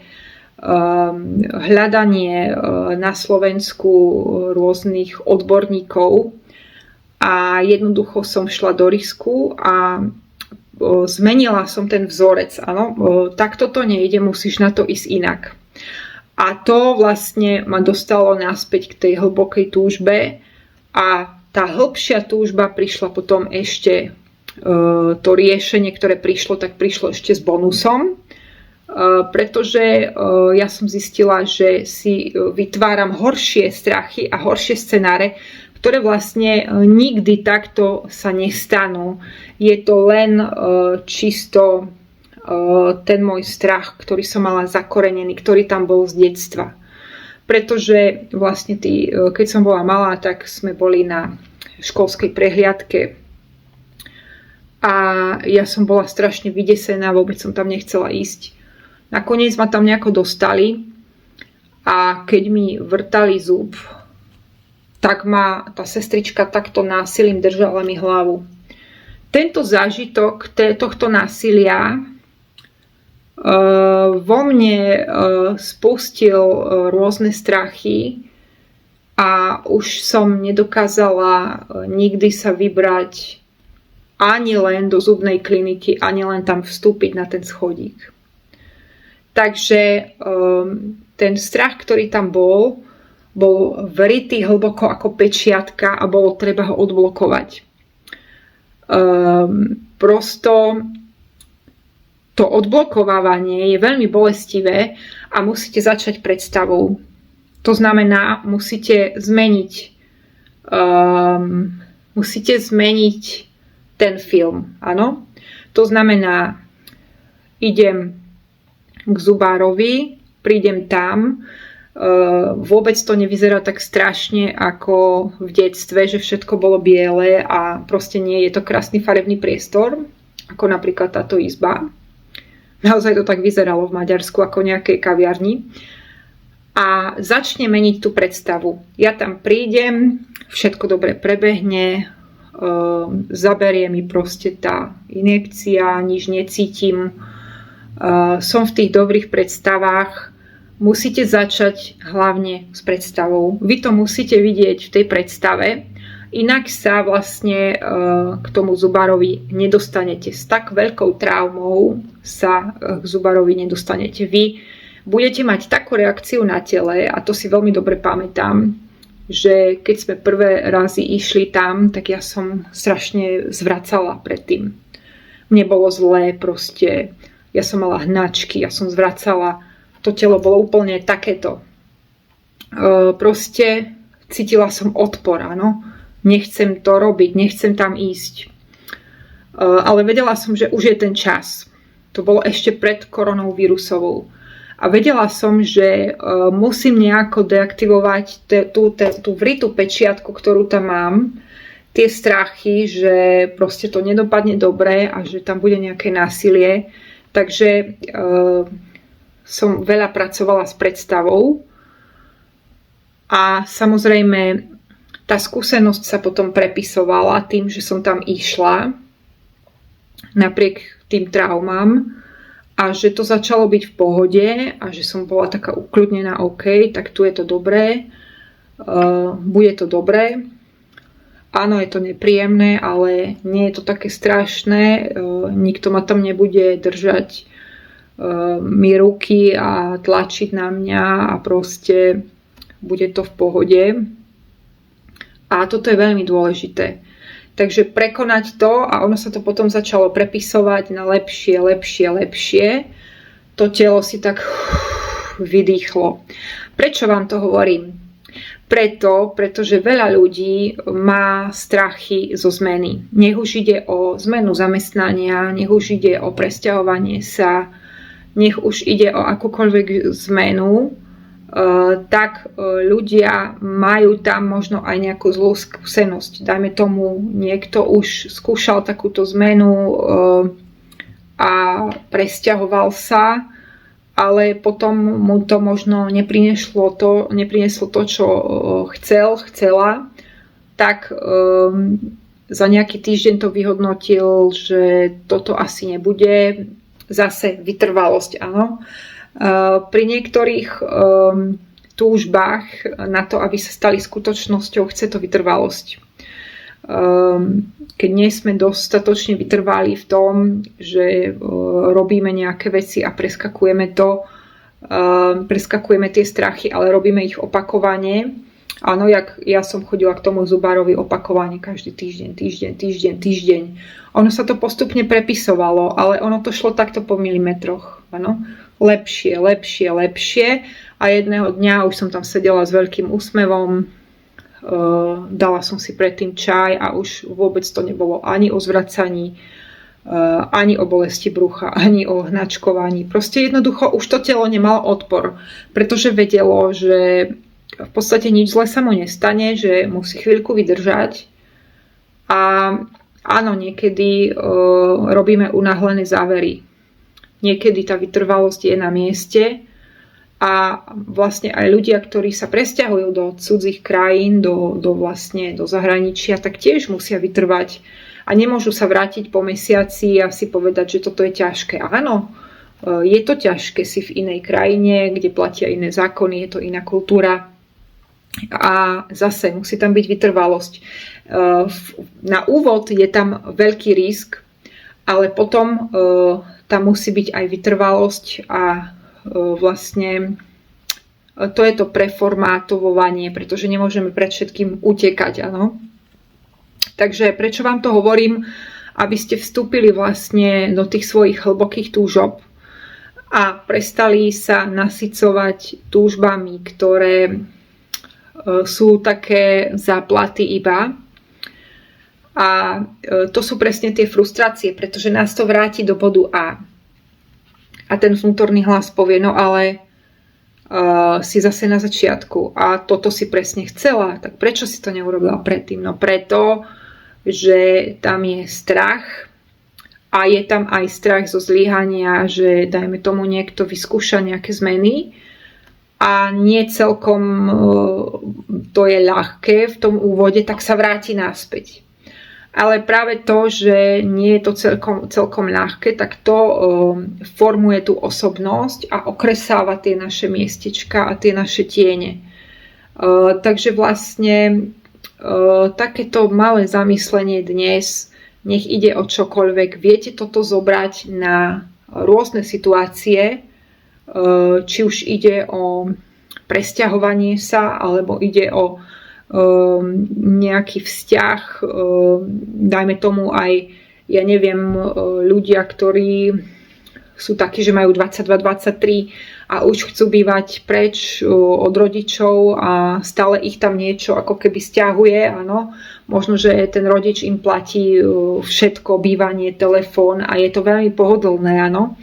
hľadanie na Slovensku rôznych odborníkov a jednoducho som šla do risku a zmenila som ten vzorec. Áno, takto to nejde, musíš na to ísť inak. A to vlastne ma dostalo naspäť k tej hlbokej túžbe a tá hĺbšia túžba prišla potom ešte, to riešenie, ktoré prišlo, tak prišlo ešte s bonusom, pretože ja som zistila, že si vytváram horšie strachy a horšie scenáre, ktoré vlastne nikdy takto sa nestanú. Je to len čisto ten môj strach, ktorý som mala zakorenený, ktorý tam bol z detstva. Pretože vlastne keď som bola malá, tak sme boli na školskej prehliadke a ja som bola strašne vydesená, vôbec som tam nechcela ísť. Nakoniec ma tam nejako dostali a keď mi vrtali zub, tak ma tá sestrička takto násilím držala mi hlavu. Tento zážitok tohto násilia vo mne spustil rôzne strachy a už som nedokázala nikdy sa vybrať ani len do zubnej kliniky, ani len tam vstúpiť na ten schodík. Takže ten strach, ktorý tam bol vrytý hlboko ako pečiatka a bolo treba ho odblokovať. Prosto to odblokovávanie je veľmi bolestivé a musíte začať predstavou. To znamená, musíte zmeniť ten film. Áno? To znamená, idem k zubárovi, prídem tam, vôbec to nevyzerá tak strašne ako v detstve, že všetko bolo biele a proste nie je to krásny farebný priestor, ako napríklad táto izba. Naozaj to tak vyzeralo v Maďarsku ako nejakej kaviarni. A začne meniť tú predstavu. Ja tam prídem, všetko dobre prebehne, zaberie mi proste tá injekcia, nič necítim, som v tých dobrých predstavách. Musíte začať hlavne s predstavou. Vy to musíte vidieť v tej predstave, inak sa vlastne k tomu zubárovi nedostanete. S tak veľkou traumou sa k zubárovi nedostanete. Vy budete mať takú reakciu na tele, a to si veľmi dobre pamätám, že keď sme prvé razy išli tam, tak ja som strašne zvracala predtým. Mne bolo zlé proste, ja som mala hnačky, ja som zvracala, to telo bolo úplne takéto. Proste cítila som odpor, áno. Nechcem to robiť, nechcem tam ísť. Ale vedela som, že už je ten čas. To bolo ešte pred koronavírusovou. A vedela som, že musím nejako deaktivovať tú vrytú pečiatku, ktorú tam mám. Tie strachy, že proste to nedopadne dobre a že tam bude nejaké násilie. Takže som veľa pracovala s predstavou. A samozrejme, tá skúsenosť sa potom prepisovala tým, že som tam išla napriek tým traumám. A že to začalo byť v pohode a že som bola taká ukľudnená, OK, tak tu je to dobré, bude to dobré. Áno, je to nepríjemné, ale nie je to také strašné, nikto ma tam nebude držať mi ruky a tlačiť na mňa a proste bude to v pohode. A toto je veľmi dôležité. Takže prekonať to a ono sa to potom začalo prepisovať na lepšie. To telo si tak vydýchlo. Prečo vám to hovorím? Pretože veľa ľudí má strachy zo zmeny. Nech už ide o zmenu zamestnania, nech už ide o presťahovanie sa, nech už ide o akúkoľvek zmenu, tak ľudia majú tam možno aj nejakú zlú skúsenosť. Dajme tomu, niekto už skúšal takúto zmenu a presťahoval sa, ale potom mu to možno neprineslo to, čo chcela, tak za nejaký týždeň to vyhodnotil, že toto asi nebude. Zase vytrvalosť, áno. Pri niektorých túžbách na to, aby sa stali skutočnosťou, chce to vytrvalosť. Keď nie sme dostatočne vytrvali v tom, že robíme nejaké veci a preskakujeme tie strachy, ale robíme ich opakovane. Áno, ja som chodila k tomu zubárovi opakovane každý týždeň. Ono sa to postupne prepisovalo, ale ono to šlo takto po milimetroch. Áno. Lepšie. A jedného dňa už som tam sedela s veľkým úsmevom, dala som si predtým čaj a už vôbec to nebolo ani o zvracaní, ani o bolesti brucha, ani o hnačkovaní. Proste jednoducho už to telo nemalo odpor, pretože vedelo, že v podstate nič zle sa mu nestane, že musí chvíľku vydržať. A áno, niekedy robíme unáhlené závery. Niekedy tá vytrvalosť je na mieste a vlastne aj ľudia, ktorí sa presťahujú do cudzích krajín, do zahraničia, tak tiež musia vytrvať a nemôžu sa vrátiť po mesiaci a si povedať, že toto je ťažké. Áno, je to ťažké si v inej krajine, kde platia iné zákony, je to iná kultúra. A zase musí tam byť vytrvalosť. Na úvod je tam veľký risk, ale potom tam musí byť aj vytrvalosť a vlastne to je to preformátovanie, pretože nemôžeme pred všetkým utekať. Áno? Takže prečo vám to hovorím? Aby ste vstúpili vlastne do tých svojich hlbokých túžob a prestali sa nasycovať túžbami, ktoré sú také záplaty iba. A to sú presne tie frustrácie, pretože nás to vráti do bodu A. A ten vnútorný hlas povie, no ale si zase na začiatku a toto si presne chcela, tak prečo si to neurobila predtým? No preto, že tam je strach a je tam aj strach zo zlyhania, že dajme tomu niekto vyskúša nejaké zmeny a nie celkom to je ľahké v tom úvode, tak sa vráti naspäť. Ale práve to, že nie je to celkom ľahké, tak to formuje tú osobnosť a okresáva tie naše miestečka a tie naše tiene. Takže vlastne takéto malé zamyslenie dnes, nech ide o čokoľvek, viete toto zobrať na rôzne situácie, či už ide o presťahovanie sa, alebo ide o nejaký vzťah, dajme tomu aj, ja neviem, ľudia, ktorí sú takí, že majú 22-23 a už chcú bývať preč od rodičov a stále ich tam niečo ako keby sťahuje, áno. Možno, že ten rodič im platí všetko, bývanie, telefón a je to veľmi pohodlné, áno.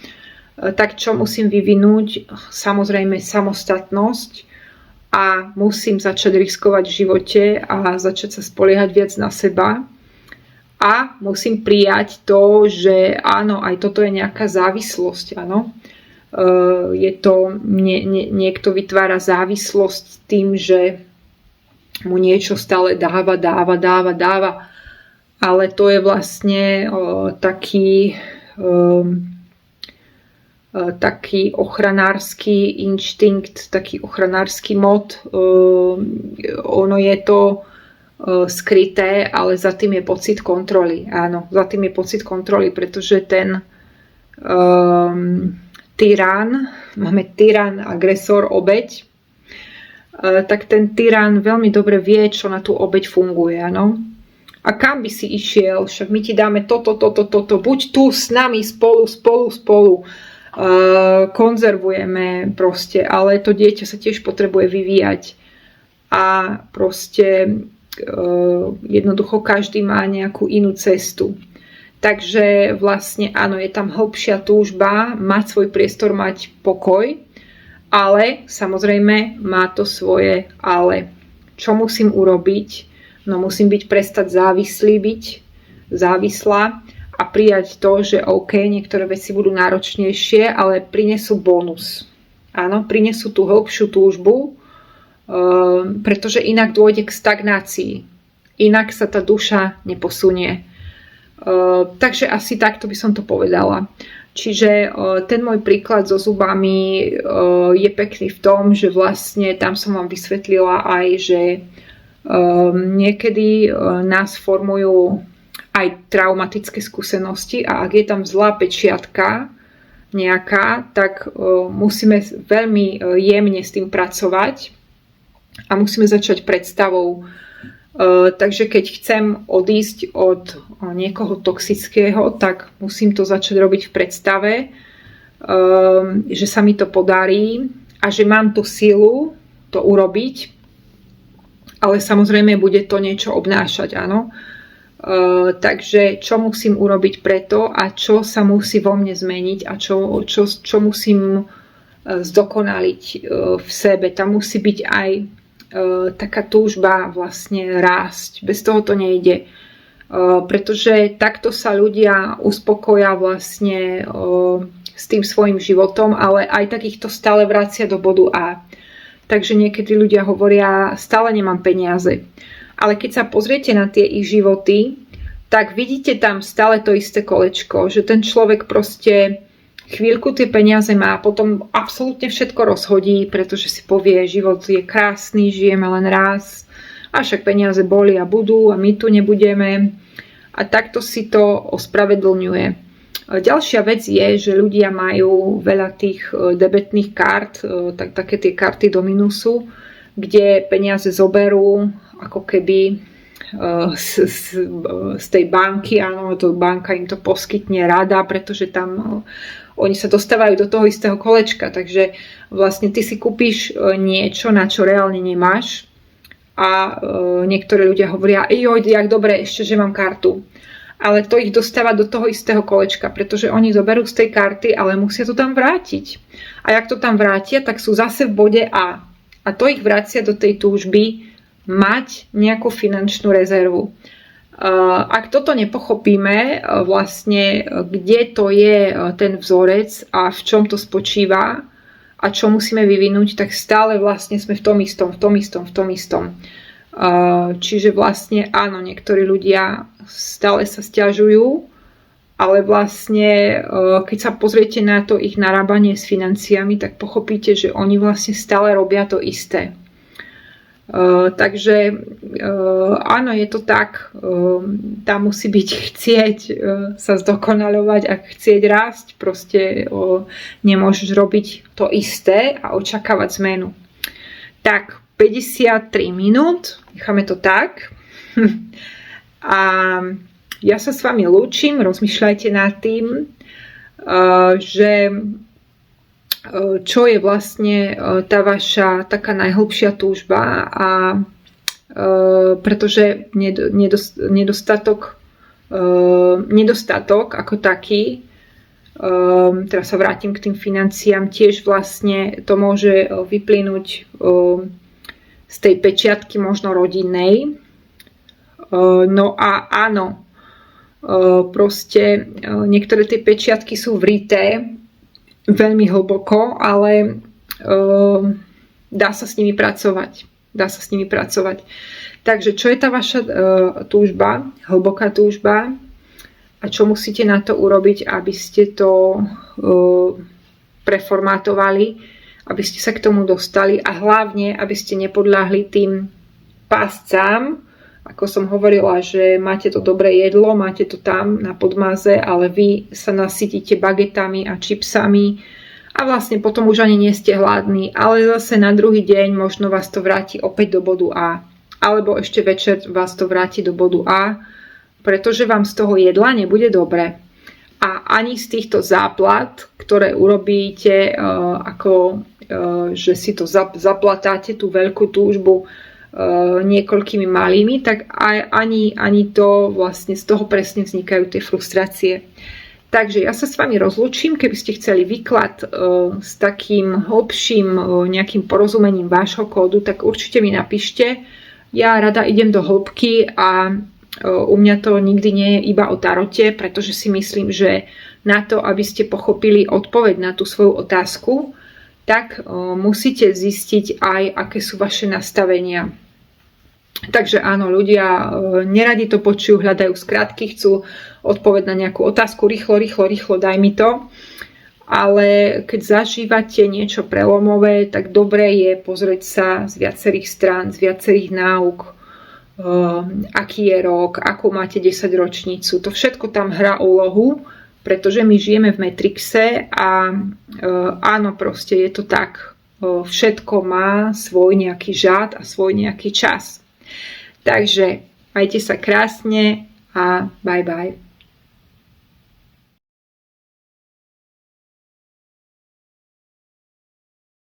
Tak čo musím vyvinúť? Samozrejme samostatnosť a musím začať riskovať v živote a začať sa spoliehať viac na seba. A musím prijať to, že áno, aj toto je nejaká závislosť, áno. Je to, niekto vytvára závislosť tým, že mu niečo stále dáva. Ale to je vlastne taký ochranársky inštinkt, taký ochranársky mod. Ono je to skryté, ale za tým je pocit kontroly. Áno, za tým je pocit kontroly, pretože máme tyran, agresor, obeť, tak ten tyran veľmi dobre vie, čo na tú obeť funguje, áno. A kam by si išiel? Však my ti dáme toto, buď tu s nami spolu, konzervujeme proste, ale to dieťa sa tiež potrebuje vyvíjať a proste jednoducho každý má nejakú inú cestu. Takže vlastne áno, je tam hĺbšia túžba mať svoj priestor, mať pokoj, ale samozrejme má to svoje ale. Čo musím urobiť? No musím prestať závislá a prijať to, že OK, niektoré veci budú náročnejšie, ale prinesú bonus. Áno, prinesú tú hĺbšiu túžbu, pretože inak dôjde k stagnácii. Inak sa tá duša neposunie. Takže asi takto by som to povedala. Čiže ten môj príklad so zubami je pekný v tom, že vlastne tam som vám vysvetlila aj, že niekedy nás formujú aj traumatické skúsenosti a ak je tam zlá pečiatka nejaká, tak musíme veľmi jemne s tým pracovať a musíme začať predstavou. Takže keď chcem odísť od niekoho toxického, tak musím to začať robiť v predstave, že sa mi to podarí a že mám tú silu to urobiť, ale samozrejme bude to niečo obnášať, áno. Takže čo musím urobiť preto a čo sa musí vo mne zmeniť a čo musím zdokonaliť v sebe. Tam musí byť aj taká túžba vlastne rásť. Bez toho to nejde. Pretože takto sa ľudia uspokoja vlastne s tým svojim životom, ale aj takýchto stále vracia do bodu A. Takže niekedy ľudia hovoria, stále nemám peniaze. Ale keď sa pozriete na tie ich životy, tak vidíte tam stále to isté kolečko, že ten človek proste chvíľku tie peniaze má a potom absolútne všetko rozhodí, pretože si povie, život je krásny, žijeme len raz a však peniaze boli a budú a my tu nebudeme a takto si to ospravedlňuje. Ďalšia vec je, že ľudia majú veľa tých debetných kart, také tie karty do minusu, kde peniaze zoberú ako keby z tej banky, áno, to banka im to poskytne rada, pretože tam oni sa dostávajú do toho istého kolečka, takže vlastne ty si kúpiš niečo, na čo reálne nemáš a niektorí ľudia hovoria, joj, jak dobre, ešte, že mám kartu. Ale to ich dostáva do toho istého kolečka, pretože oni zoberú z tej karty, ale musia to tam vrátiť. A jak to tam vrátia, tak sú zase v bode A. A to ich vracia do tej túžby mať nejakú finančnú rezervu. Ak toto nepochopíme, vlastne kde to je ten vzorec a v čom to spočíva a čo musíme vyvinúť, tak stále vlastne sme v tom istom. Čiže vlastne áno, niektorí ľudia stále sa sťažujú, ale vlastne keď sa pozriete na to ich narábanie s financiami, tak pochopíte, že oni vlastne stále robia to isté. Takže áno, je to tak, tam musí byť chcieť sa zdokonaľovať a chcieť rásť, proste nemôžeš robiť to isté a očakávať zmenu. Tak, 53 minút, necháme to tak a ja sa s vami lúčim, rozmýšľajte nad tým, že čo je vlastne tá vaša taká najhlbšia túžba a pretože nedostatok ako taký, teraz sa vrátim k tým financiám, tiež vlastne to môže vyplynúť z tej pečiatky možno rodinnej. No a áno, proste niektoré tie pečiatky sú vrité veľmi hlboko, ale dá sa s nimi pracovať. Takže čo je tá vaša túžba, hlboká túžba a čo musíte na to urobiť, aby ste to preformátovali, aby ste sa k tomu dostali a hlavne, aby ste nepodľahli tým páscám, ako som hovorila, že máte to dobré jedlo, máte to tam na podmaze, ale vy sa nasytíte bagetami a čipsami a vlastne potom už ani nie ste hladní, ale zase na druhý deň možno vás to vráti opäť do bodu A. Alebo ešte večer vás to vráti do bodu A, pretože vám z toho jedla nebude dobre. A ani z týchto záplat, ktoré urobíte, že si to zaplatáte, tú veľkú túžbu niekoľkými malými, tak ani to vlastne z toho presne vznikajú tie frustrácie. Takže ja sa s vami rozlúčim, keby ste chceli výklad s takým hlbším nejakým porozumením vášho kódu, tak určite mi napíšte. Ja rada idem do hĺbky a u mňa to nikdy nie je iba o tarote, pretože si myslím, že na to, aby ste pochopili odpoveď na tú svoju otázku, tak musíte zistiť aj, aké sú vaše nastavenia. Takže áno, ľudia neradi to počujú, hľadajú skratky, chcú odpoveď na nejakú otázku, rýchlo, daj mi to. Ale keď zažívate niečo prelomové, tak dobre je pozrieť sa z viacerých strán, z viacerých náuk, aký je rok, akú máte 10 ročnicu. To všetko tam hrá úlohu, pretože my žijeme v Matrixe a áno, proste je to tak. Všetko má svoj nejaký žád a svoj nejaký čas. Takže majte sa krásne a bye bye.